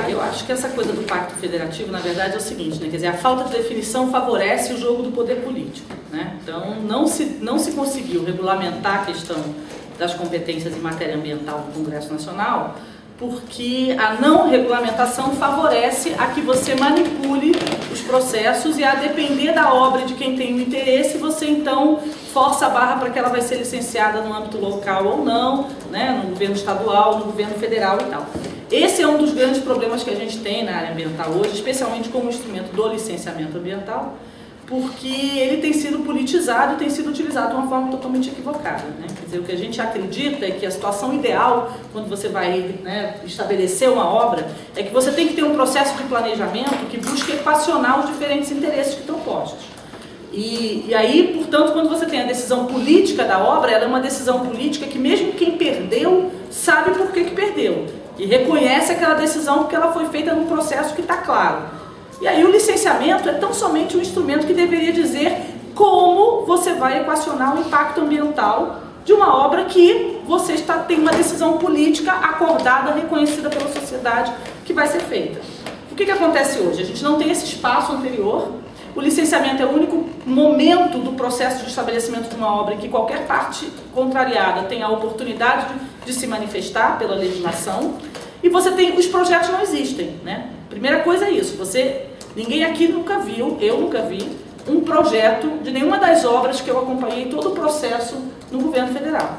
Eu acho que essa coisa do pacto federativo, na verdade, é o seguinte, né? Quer dizer, a falta de definição favorece o jogo do poder político, né? Então, não se conseguiu regulamentar a questão das competências em matéria ambiental do Congresso Nacional, porque a não regulamentação favorece a que você manipule os processos e a depender da obra de quem tem o interesse, você então força a barra para que ela vai ser licenciada no âmbito local ou não, né, no governo estadual, no governo federal e tal. Esse é um dos grandes problemas que a gente tem na área ambiental hoje, especialmente como instrumento do licenciamento ambiental, porque ele tem sido politizado e tem sido utilizado de uma forma totalmente equivocada, né? Quer dizer, o que a gente acredita é que a situação ideal, quando você vai, né, estabelecer uma obra, é que você tem que ter um processo de planejamento que busque equacionar os diferentes interesses que estão postos. E aí, portanto, quando você tem a decisão política da obra, ela é uma decisão política que mesmo quem perdeu sabe por que perdeu e reconhece aquela decisão porque ela foi feita num processo que está claro. E aí o licenciamento é tão somente um instrumento que deveria dizer como você vai equacionar o impacto ambiental de uma obra que você tem uma decisão política acordada, reconhecida pela sociedade, que vai ser feita. O que acontece hoje? A gente não tem esse espaço anterior. O licenciamento é o único momento do processo de estabelecimento de uma obra em que qualquer parte contrariada tem a oportunidade de se manifestar pela legislação. E você tem, os projetos não existem, né? Primeira coisa é isso, ninguém aqui nunca viu, eu nunca vi, um projeto de nenhuma das obras que eu acompanhei todo o processo no governo federal,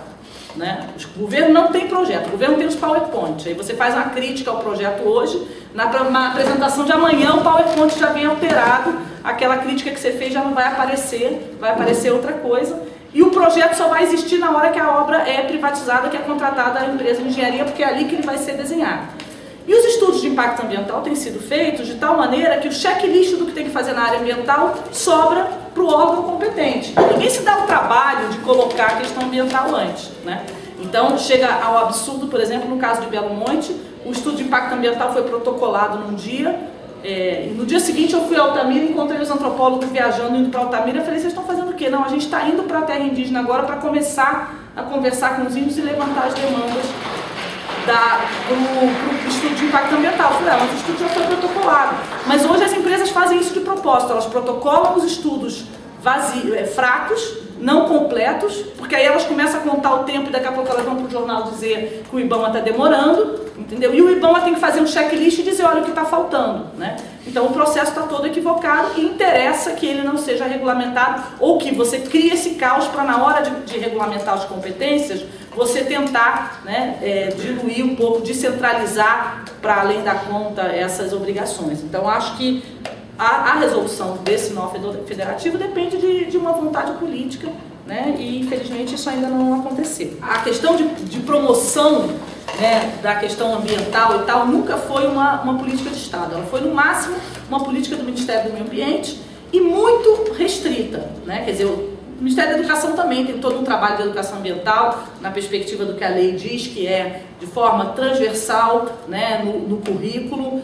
né? O governo não tem projeto, o governo tem os PowerPoint, aí você faz uma crítica ao projeto hoje, na apresentação de amanhã o PowerPoint já vem alterado, aquela crítica que você fez já não vai aparecer outra coisa, e o projeto só vai existir na hora que a obra é privatizada, que é contratada a empresa de engenharia, porque é ali que ele vai ser desenhado. E os estudos de impacto ambiental têm sido feitos de tal maneira que o checklist do que tem que fazer na área ambiental sobra para o órgão competente. Ninguém se dá o trabalho de colocar a questão ambiental antes, né? Então chega ao absurdo, por exemplo, no caso de Belo Monte, o estudo de impacto ambiental foi protocolado num dia, e no dia seguinte eu fui a Altamira e encontrei os antropólogos viajando, indo para Altamira, eu falei, vocês estão fazendo o quê? Não, a gente está indo para a terra indígena agora para começar a conversar com os índios e levantar as demandas do estudo de impacto ambiental. Eu falei, mas o estudo já foi protocolado. Mas hoje as empresas fazem isso de propósito, elas protocolam os estudos fracos, não completos, porque aí elas começam a contar o tempo e daqui a pouco elas vão para o jornal dizer que o IBAMA está demorando, entendeu? E o IBAMA tem que fazer um checklist e dizer, olha o que está faltando, né? Então o processo está todo equivocado e interessa que ele não seja regulamentado ou que você crie esse caos para na hora de regulamentar as competências, você tentar, né, diluir um pouco, descentralizar para além da conta essas obrigações. Então acho que a resolução desse nó federativo depende de uma vontade política, né, e infelizmente isso ainda não aconteceu. A questão de promoção, né, da questão ambiental e tal nunca foi uma política de Estado, ela foi no máximo uma política do Ministério do Meio Ambiente e muito restrita, né? Quer dizer, o Ministério da Educação também tem todo um trabalho de educação ambiental na perspectiva do que a lei diz, que é de forma transversal, né, no currículo,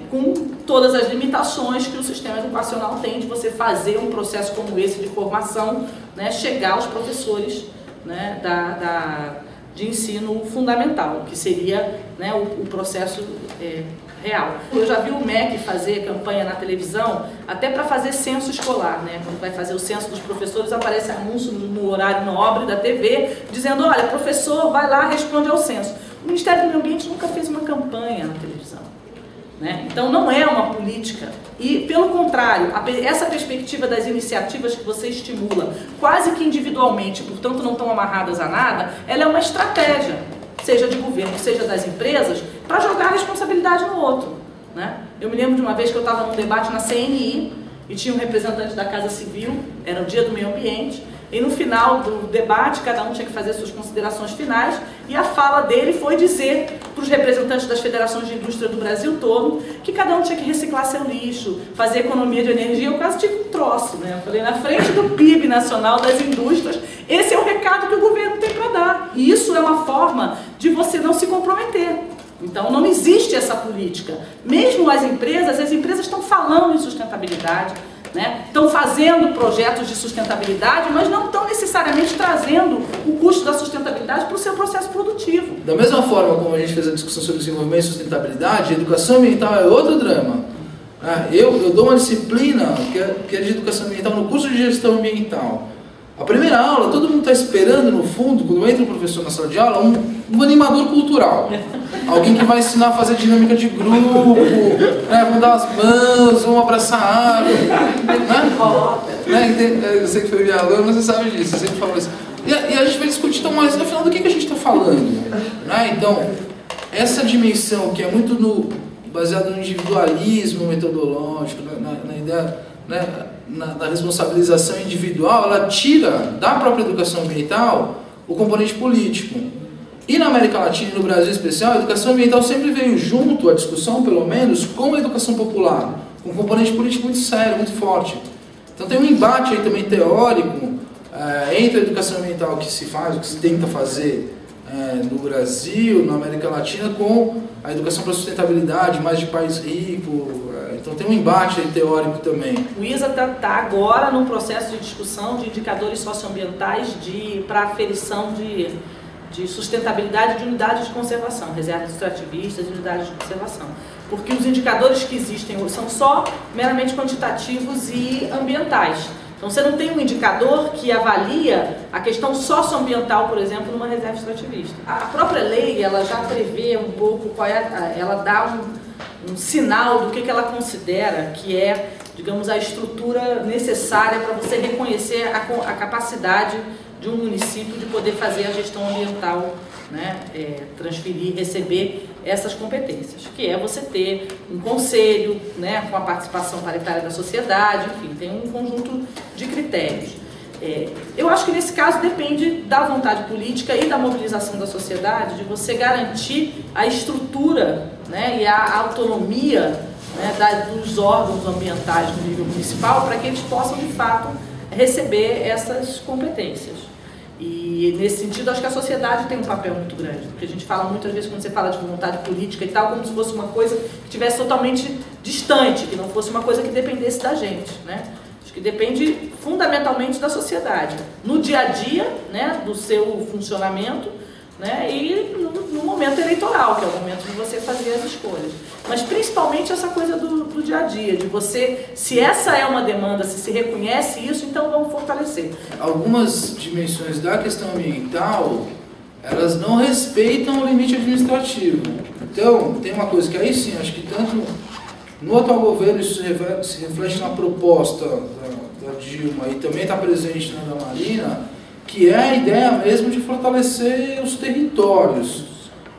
com todas as limitações que o sistema educacional tem de você fazer um processo como esse de formação, né, chegar aos professores, né, de ensino fundamental, que seria, né, o processo real. Eu já vi o MEC fazer campanha na televisão até para fazer censo escolar, né? Quando vai fazer o censo dos professores, aparece anúncio no horário nobre da TV, dizendo, olha, professor, vai lá, responde ao censo. O Ministério do Meio Ambiente nunca fez uma campanha na televisão, né? Então não é uma política. E, pelo contrário, essa perspectiva das iniciativas que você estimula, quase que individualmente, portanto não estão amarradas a nada, ela é uma estratégia, seja de governo, seja das empresas, para jogar a responsabilidade no outro, né? Eu me lembro de uma vez que eu estava num debate na CNI e tinha um representante da Casa Civil, era o Dia do Meio Ambiente, e no final do debate cada um tinha que fazer suas considerações finais e a fala dele foi dizer para os representantes das federações de indústria do Brasil todo que cada um tinha que reciclar seu lixo, fazer economia de energia. Eu quase tive um troço, né? Eu falei, na frente do PIB nacional das indústrias, esse é o recado que o governo tem para isso é uma forma de você não se comprometer. Então não existe essa política. Mesmo as empresas estão falando em sustentabilidade, né? Estão fazendo projetos de sustentabilidade, mas não estão necessariamente trazendo o custo da sustentabilidade para o seu processo produtivo. Da mesma forma como a gente fez a discussão sobre desenvolvimento e sustentabilidade, a educação ambiental é outro drama. Eu dou uma disciplina que é de educação ambiental no curso de gestão ambiental. A primeira aula, todo mundo está esperando no fundo, quando entra o professor na sala de aula, um animador cultural. Alguém que vai ensinar a fazer dinâmica de grupo, né, vão dar as mãos, vão abraçar a água. Né? Eu sei que foi minha aluna, mas você sabe disso, você sempre falou isso. E a gente vai discutir, então, mas afinal do que a gente está falando? Né? Então, essa dimensão que é muito baseada no individualismo metodológico, na ideia, né, na responsabilização individual, ela tira da própria educação ambiental o componente político. E na América Latina e no Brasil em especial, a educação ambiental sempre veio junto à discussão, pelo menos, com a educação popular, com um componente político muito sério, muito forte. Então tem um embate aí também teórico entre a educação ambiental que se faz, o que se tenta fazer no Brasil, na América Latina, com a educação para a sustentabilidade, mais de país rico. Então tem um embate aí teórico também. O ISA está agora num processo de discussão de indicadores socioambientais para aferição de sustentabilidade de unidades de conservação, reservas extrativistas e unidades de conservação. Porque os indicadores que existem são só meramente quantitativos e ambientais. Então você não tem um indicador que avalia a questão socioambiental, por exemplo, numa reserva extrativista. A própria lei, ela já prevê um pouco ela dá um sinal do que ela considera que é, digamos, a estrutura necessária para você reconhecer a capacidade de um município de poder fazer a gestão ambiental, né, transferir, receber essas competências, que é você ter um conselho, né, com a participação paritária da sociedade, enfim, tem um conjunto de critérios. Eu acho que nesse caso depende da vontade política e da mobilização da sociedade de você garantir a estrutura, né, e a autonomia, né, dos órgãos ambientais no nível municipal para que eles possam, de fato, receber essas competências. E nesse sentido, acho que a sociedade tem um papel muito grande, porque a gente fala muitas vezes, quando você fala de vontade política e tal, como se fosse uma coisa que estivesse totalmente distante, que não fosse uma coisa que dependesse da gente, né? Acho que depende fundamentalmente da sociedade, no dia a dia, né, do seu funcionamento, né, e no momento eleitoral, que é o momento de você fazer as escolhas. Mas principalmente essa coisa do dia a dia, de você, se essa é uma demanda, se reconhece isso, então vamos fortalecer. Algumas dimensões da questão ambiental, elas não respeitam o limite administrativo. Então, tem uma coisa que aí sim, acho que tanto no atual governo isso se reflete na proposta da Dilma e também está presente na da Marina, que é a ideia mesmo de fortalecer os territórios,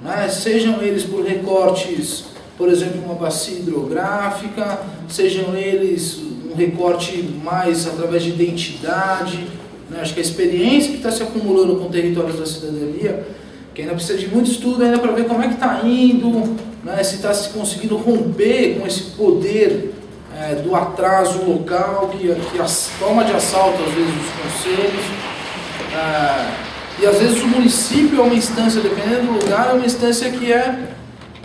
né? Sejam eles por recortes, por exemplo, uma bacia hidrográfica, sejam eles um recorte mais através de identidade, né? Acho que a experiência que está se acumulando com territórios da cidadania, que ainda precisa de muito estudo ainda para ver como é que está indo, né? Se está se conseguindo romper com esse poder do atraso local, que toma de assalto às vezes os conselhos. E às vezes o município é uma instância, dependendo do lugar, é uma instância que é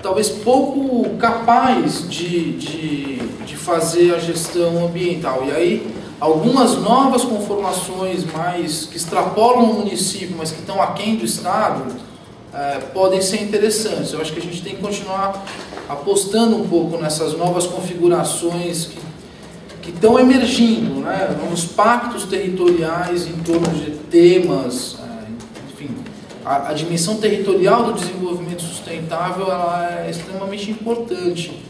talvez pouco capaz de fazer a gestão ambiental. E aí algumas novas conformações mais que extrapolam o município, mas que estão aquém do Estado, podem ser interessantes. Eu acho que a gente tem que continuar apostando um pouco nessas novas configurações que estão emergindo, né? Novos pactos territoriais em torno de temas, enfim, a dimensão territorial do desenvolvimento sustentável ela é extremamente importante